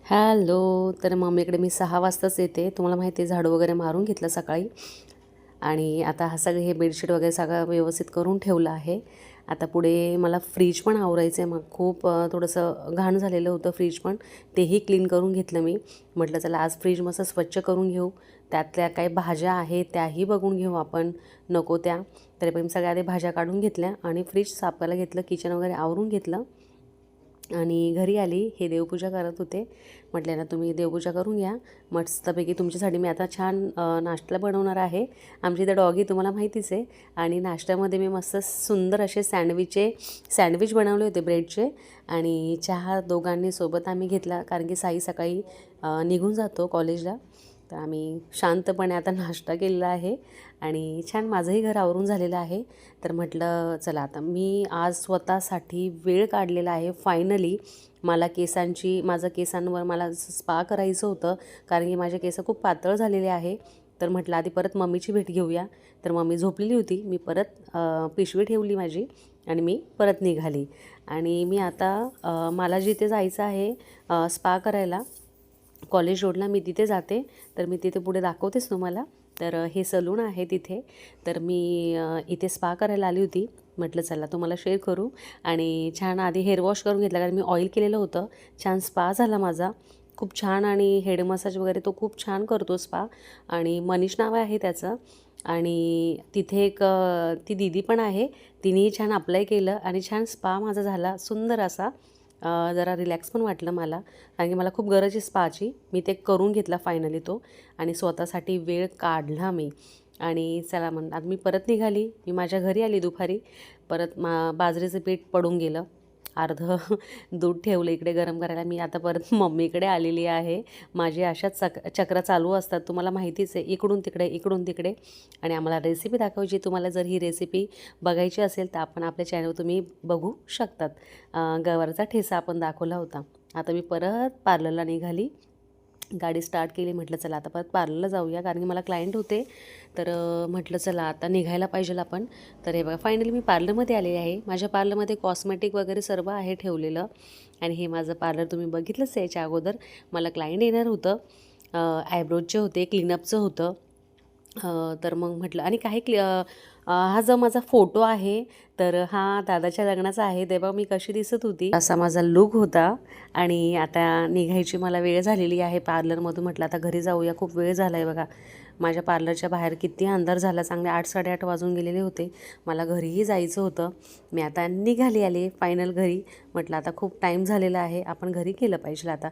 Hello. तर मम्मीकडे मी 6 वाजताच येते. तुम्हाला माहिती आहे झाडू वगैरे मारून घेतलं सकाळी आणि आता हा सगळे हे बेडशीट वगैरे सगळं व्यवस्थित करून ठेवलं आहे. आता पुढे मला फ्रीज पण आवरायचं आहे. मग खूप थोडंसं घाण झालेलं होतं फ्रीज पण. तेही क्लीन करून घेतलं मी. म्हटलं चला आज फ्रीज मस्त स्वच्छ करून घेऊ. त्यातल्या काही भाज्या आहेत त्याही बघून घेऊ आपण नको त्या. तरी पण मी सगळ्या आधी भाज्या काढून घेतल्या आणि फ्रीज साफ करायला घेतलं. किचन वगैरे आवरून घेतलं. आणि घरी आली, हे देवपूजा करत होते. म्हटले ना तुम्ही देवपूजा करून घ्या. मस्तपैकी तुमच्यासाठी मी आता छान नाश्ता बनवणार आहे. आमची इथं डॉगी तुम्हाला माहितीच आहे. आणि नाश्त्यामध्ये मी मस्त सुंदर असे सँडविच बनवले होते ब्रेडचे. आणि चहा दोघांनी सोबत आम्ही घेतला, कारण की साई सकाळी निघून जातो कॉलेजला. तर आम्ही शांतपणे आता नाश्ता केलेला आहे आणि छान माझंही घर आवरून झालेलं आहे. तर म्हटलं चला आता मी आज स्वतःसाठी वेळ काढलेला आहे. फायनली मला माझं केसांवर मला स्पा करायचं होतं, कारण की माझे केस खूप पातळ झालेले आहे. तर म्हटलं आधी परत मम्मीची भेट घेऊया. तर मम्मी झोपलेली होती. मी परत पिशवी ठेवली माझी आणि मी परत निघाली. आणि मी आता मला जिथे जायचं आहे स्पा करायला, कॉलेज रोडला मी तिथे जाते. तर मी तिथे पुढे दाखवतेच तुम्हाला. तर हे सलून आहे तिथे. तर मी इथे स्पा करायला आली होती. म्हटलं चला तुम्हाला शेअर करू. आणि छान आधी हेअर वॉश करून घेतला, कारण मी ऑइल केलेलं होतं. छान स्पा झाला माझा खूप छान. आणि हेड मसाज वगैरे तो खूप छान करतो स्पा. आणि मनीष नाव आहे त्याचं. आणि तिथे एक ती दीदी पण आहे. तिनेही छान अप्लाय केलं आणि छान स्पा माझा झाला सुंदर असा. जरा रिलॅक्स पण वाटलं मला, कारण की मला खूप गरज आहे स्पाची. मी ते करून घेतला फायनली तो. आणि स्वतःसाठी वेळ काढला मी. आणि चला आता मी परत निघाली. मी माझ्या घरी आली दुपारी. परत बाजरीचं पीठ पडून गेलं. अर्धं दूध ठेवलं इकडे गरम करायला. मी आता परत मम्मीकडे आलेली आहे. माझी अशाच चक्र चालू असतात, तुम्हाला माहितीच आहे, इकडून तिकडे इकडून तिकडे. आणि आम्हाला रेसिपी दाखवायची. तुम्हाला जर ही रेसिपी बघायची असेल तर आपण आपल्या चॅनलवर तुम्ही बघू शकतात. गवारचा ठेचा आपण दाखवला होता. आता मी परत पार्लरला निघाली. गाडी स्टार्ट केली. म्हटलं चला आता परत पार्लरला जाऊया, कारण की मला क्लायंट होते. तर म्हटलं चला आता निघायला पाहिजे आपण. तर हे बघा फायनली मी पार्लरमध्ये आलेली आहे. माझ्या पार्लरमध्ये कॉस्मेटिक वगैरे सर्व आहे ठेवलेलं. आणि हे माझं पार्लर तुम्ही बघितलंच आहे. याच्या अगोदर मला क्लायंट येणार होतं. आयब्रोजचे होते, क्लीनअपचं होतं. तर मग म्हटलं आणि हा जो माझा फोटो आहे, तर हा दादाच्या लग्नाचा आहे. तेव्हा मी कशी दिसत होती असा माझा लूक होता. आणि आता निघायची मला वेळ झालेली आहे पार्लरमधून. म्हटलं आता घरी जाऊया, खूप वेळ झाला आहे बघा. माझ्या पार्लरच्या बाहेर किती अंधार झाला, चांगले 8-8:30 वाजून गेलेले होते. मला घरीही जायचं होतं. मी आता निघाली आले फायनल घरी. म्हटलं आता खूप टाईम झालेला आहे, आपण घरी गेलं पाहिजे आता.